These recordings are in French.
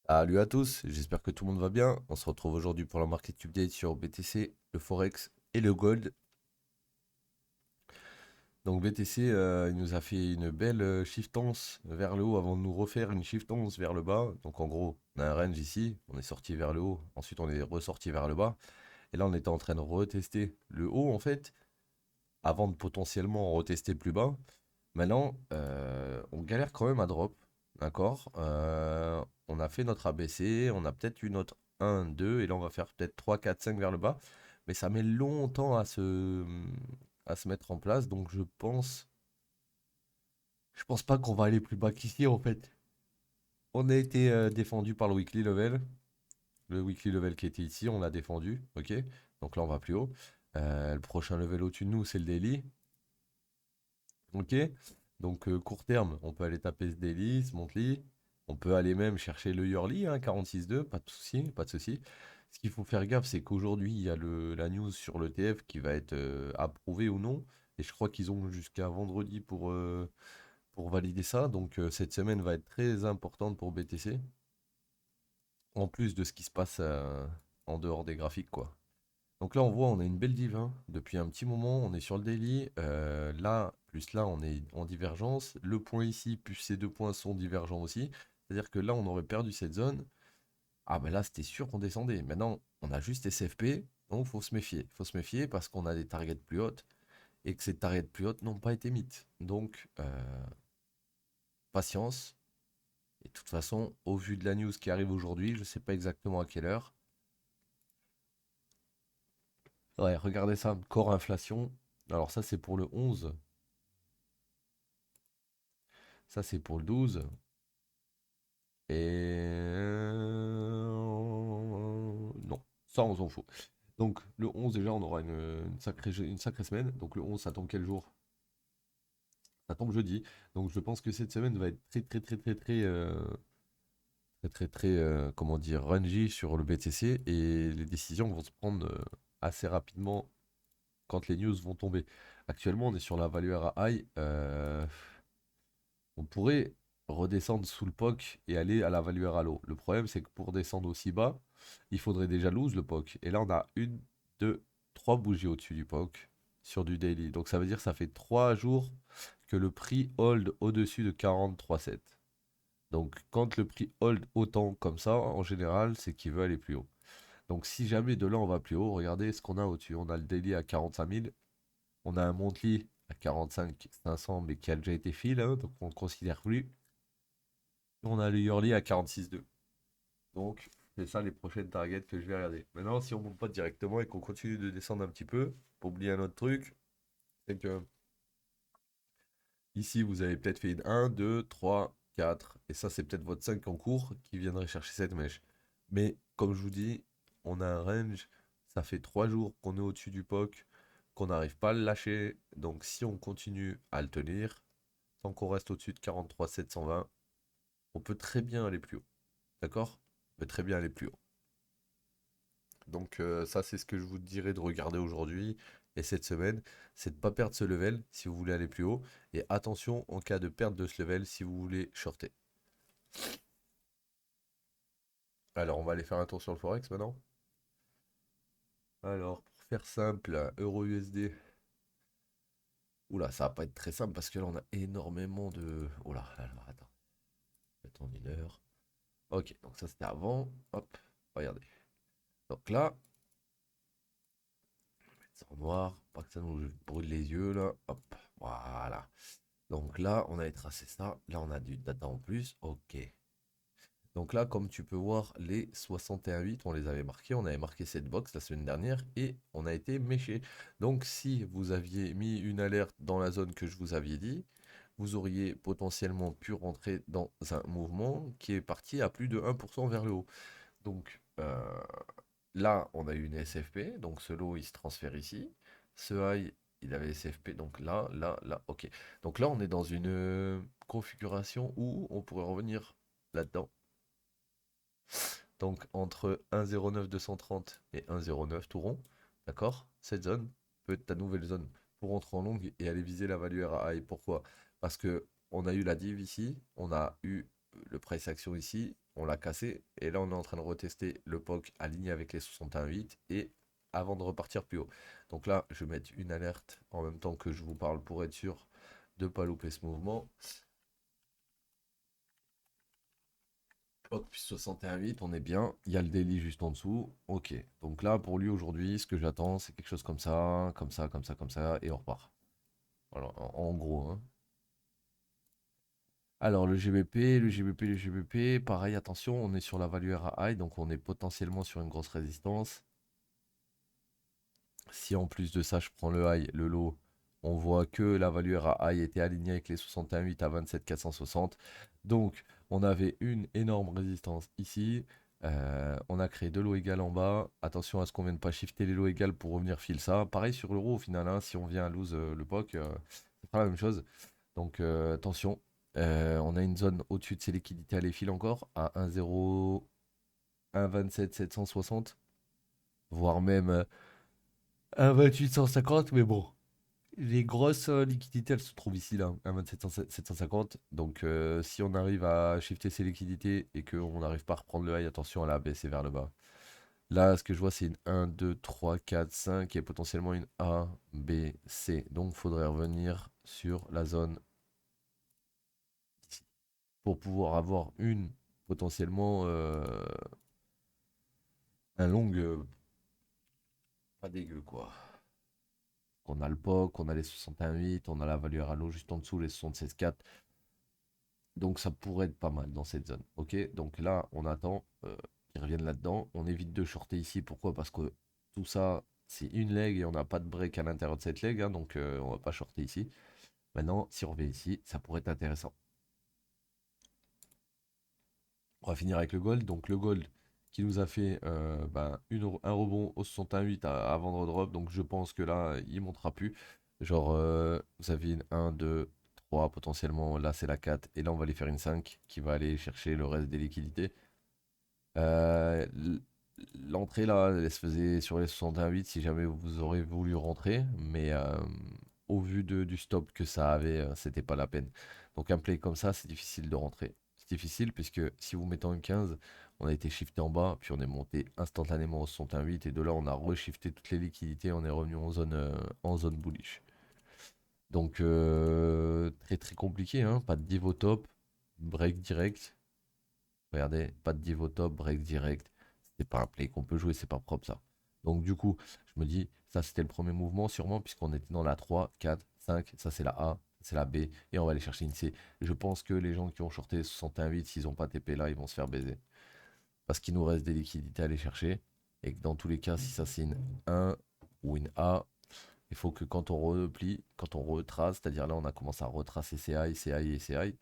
Salut à tous, j'espère que tout le monde va bien. On se retrouve aujourd'hui pour la Market Update sur BTC, le Forex et le Gold. Donc BTC, il nous a fait une belle shiftance vers le haut avant de nous refaire une shiftance vers le bas. Donc en gros, on a un range ici, on est sorti vers le haut, ensuite on est ressorti vers le bas. Et là on était en train de retester le haut en fait, avant de potentiellement retester plus bas. Maintenant, on galère quand même à drop, d'accord? On a fait notre ABC, on a peut-être eu notre 1, 2, et là on va faire peut-être 3, 4, 5 vers le bas. Mais ça met longtemps à se mettre en place, donc je pense pas qu'on va aller plus bas qu'ici en fait. On a été défendu par le weekly level. Le weekly level qui était ici, on l'a défendu, ok? Donc là on va plus haut. Le prochain level au-dessus de nous, c'est le daily. Ok, donc court terme, on peut aller taper ce daily, ce monthly. On peut aller même chercher le yearly, hein, 46,2, pas de souci, pas de souci. Ce qu'il faut faire gaffe, c'est qu'aujourd'hui, il y a la news sur l'ETF qui va être approuvée ou non. Et je crois qu'ils ont jusqu'à vendredi pour valider ça. Donc cette semaine va être très importante pour BTC. En plus de ce qui se passe en dehors des graphiques, quoi. Donc là, on voit, on a une belle div, hein. Depuis un petit moment, on est sur le daily. Là, plus là, on est en divergence. Le point ici, plus ces deux points sont divergents aussi. C'est-à-dire que là, on aurait perdu cette zone. Ah ben là, c'était sûr qu'on descendait. Maintenant, on a juste SFP, donc faut se méfier. Faut se méfier parce qu'on a des targets plus hautes et que ces targets plus hautes n'ont pas été mythes. Donc, patience. Et de toute façon, au vu de la news qui arrive aujourd'hui, je ne sais pas exactement à quelle heure. Ouais, regardez ça, core inflation. Alors ça, c'est pour le 11. Ça, c'est pour le 12. Non, ça, on s'en fout. Donc, le 11, déjà, on aura une sacrée semaine. Donc, le 11, ça tombe quel jour? Ça tombe jeudi. Donc, je pense que cette semaine va être très, très, très, très, très, très, très, très, comment dire, rungy sur le BTC. Et les décisions vont se prendre assez rapidement quand les news vont tomber. Actuellement, on est sur la value RAI. On pourrait redescendre sous le POC et aller à la value RALO. Le problème, c'est que pour descendre aussi bas, il faudrait déjà lose le POC. Et là, on a une, deux, trois bougies au-dessus du POC sur du daily. Donc ça veut dire que ça fait 3 jours que le prix hold au-dessus de 43,7. Donc quand le prix hold autant comme ça, en général, c'est qu'il veut aller plus haut. Donc si jamais de là on va plus haut, regardez ce qu'on a au-dessus. On a le daily à 45 000, on a un monthly à 45 500 mais qui a déjà été fill, hein, donc on ne le considère plus. On a le yearly à 46,2. Donc, c'est ça les prochaines targets que je vais regarder. Maintenant, si on monte pas directement et qu'on continue de descendre un petit peu, pour oublier un autre truc, c'est que ici, vous avez peut-être fait une 1, 2, 3, 4, et ça, c'est peut-être votre 5 en cours qui viendrait chercher cette mèche. Mais, comme je vous dis, on a un range, ça fait 3 jours qu'on est au-dessus du POC, qu'on n'arrive pas à le lâcher. Donc, si on continue à le tenir, tant qu'on reste au-dessus de 43 720, on peut très bien aller plus haut. D'accord? On peut très bien aller plus haut. Donc ça, c'est ce que je vous dirais de regarder aujourd'hui et cette semaine, c'est de ne pas perdre ce level si vous voulez aller plus haut. Et attention en cas de perte de ce level si vous voulez shorter. Alors, on va aller faire un tour sur le Forex maintenant. Alors, pour faire simple, euro USD. Oula, ça va pas être très simple parce que là, on a énormément de... Oula, alors attends, attends une heure. Ok, donc ça c'était avant. Hop, regardez. Donc là, c'est en noir, pas que ça nous brûle les yeux là. Hop, voilà. Donc là, on avait tracé ça. Là, on a du data en plus. Ok. Donc là, comme tu peux voir, les 61,8, on les avait marqués. On avait marqué cette box la semaine dernière et on a été méché. Donc si vous aviez mis une alerte dans la zone que je vous avais dit, vous auriez potentiellement pu rentrer dans un mouvement qui est parti à plus de 1% vers le haut. Donc là, on a eu une SFP. Donc ce lot, il se transfère ici. Ce high, il avait SFP. Donc là, là, là. Ok. Donc là, on est dans une configuration où on pourrait revenir là-dedans. Donc entre 1,09 230 et 1,09 tout rond, d'accord? Cette zone peut être ta nouvelle zone pour rentrer en longue et aller viser la value RAI. Et pourquoi? Parce que on a eu la div ici, on a eu le price action ici, on l'a cassé. Et là, on est en train de retester le POC aligné avec les 61,8 et avant de repartir plus haut. Donc là, je vais mettre une alerte en même temps que je vous parle pour être sûr de ne pas louper ce mouvement. POC plus 61,8, on est bien. Il y a le daily juste en dessous. Ok. Donc là, pour lui aujourd'hui, ce que j'attends, c'est quelque chose comme ça, comme ça, comme ça, comme ça, et on repart. Voilà, en gros, hein. Alors, le GBP, pareil, attention, on est sur la value RAI, donc on est potentiellement sur une grosse résistance. Si en plus de ça, je prends le high, le low, on voit que la value RAI était alignée avec les 61,8 à 27 460. Donc, on avait une énorme résistance ici. On a créé deux lots égales en bas. Attention à ce qu'on ne vienne pas shifter les lots égales pour revenir fil ça. Pareil sur l'euro au final, hein, si on vient à lose le POC, c'est pas la même chose. Donc attention, on a une zone au-dessus de ces liquidités à les fils encore, à 1,0, 1,27 760, voire même 1,28 150, mais bon. Les grosses liquidités, elles se trouvent ici, là, 1,27 750. Donc si on arrive à shifter ces liquidités et qu'on n'arrive pas à reprendre le high, attention à la baisser vers le bas. Là, ce que je vois, c'est une 1, 2, 3, 4, 5 et potentiellement une A, B, C. Donc, il faudrait revenir sur la zone pour pouvoir avoir une potentiellement un long pas dégueu quoi. On a le POC, on a les 61,8, on a la valeur à l'eau juste en dessous, les 76,4. Donc ça pourrait être pas mal dans cette zone. Ok, donc là on attend qu'ils reviennent là-dedans. On évite de shorter ici. Pourquoi? Parce que tout ça c'est une leg et on n'a pas de break à l'intérieur de cette leg, hein, donc on va pas shorter ici. Maintenant, si on revient ici, ça pourrait être intéressant. On va finir avec le gold. Donc le gold qui nous a fait un rebond au 61,8 avant de redrop. Donc je pense que là, il montera plus. Genre, vous avez une 1, 2, 3 potentiellement. Là, c'est la 4. Et là, on va aller faire une 5 qui va aller chercher le reste des liquidités. Euh, l- L'entrée là, elle se faisait sur les 61,8 si jamais vous aurez voulu rentrer. Mais au vu du stop que ça avait, c'était pas la peine. Donc un play comme ça, c'est difficile de rentrer. C'est difficile puisque si vous mettez en 15, on a été shifté en bas, puis on est monté instantanément au 61,8 et de là on a reshifté toutes les liquidités, on est revenu en zone bullish. Donc très très compliqué, hein, pas de div au top, break direct. Regardez, pas de div au top, break direct. C'est pas un play qu'on peut jouer, c'est pas propre ça. Donc du coup, je me dis, ça c'était le premier mouvement sûrement, puisqu'on était dans la 3, 4, 5, ça c'est la A, c'est la B, et on va aller chercher une C. Je pense que les gens qui ont shorté 61,8, s'ils n'ont pas TP là, ils vont se faire baiser. Parce qu'il nous reste des liquidités à aller chercher, et que dans tous les cas, si ça c'est une 1 ou une A, il faut que quand on replie, quand on retrace, c'est-à-dire là on a commencé à retracer CI, CI et CI,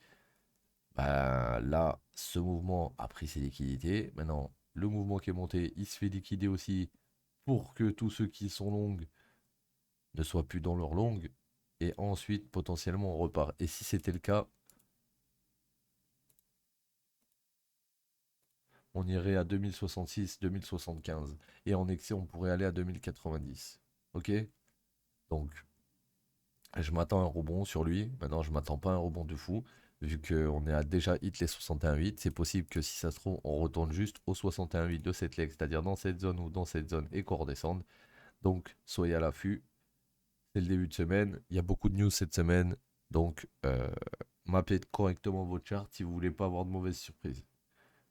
bah, là, ce mouvement a pris ses liquidités. Maintenant, le mouvement qui est monté, il se fait liquider aussi pour que tous ceux qui sont longues ne soient plus dans leur longue. Et ensuite, potentiellement, on repart. Et si c'était le cas, on irait à 2066, 2075. Et en excès, on pourrait aller à 2090. Ok? Donc, je m'attends à un rebond sur lui. Maintenant, je m'attends pas à un rebond de fou. Vu qu'on est à déjà hit les 61,8, c'est possible que si ça se trouve, on retourne juste au 61,8 de cette leg, c'est-à-dire dans cette zone ou dans cette zone et qu'on redescende. Donc, soyez à l'affût. C'est le début de semaine. Il y a beaucoup de news cette semaine. Donc, mappez correctement vos charts si vous voulez pas avoir de mauvaises surprises.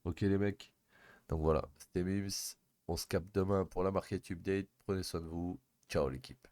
Ok, les mecs? Donc voilà, c'était Mims. On se capte demain pour la market update. Prenez soin de vous. Ciao, l'équipe.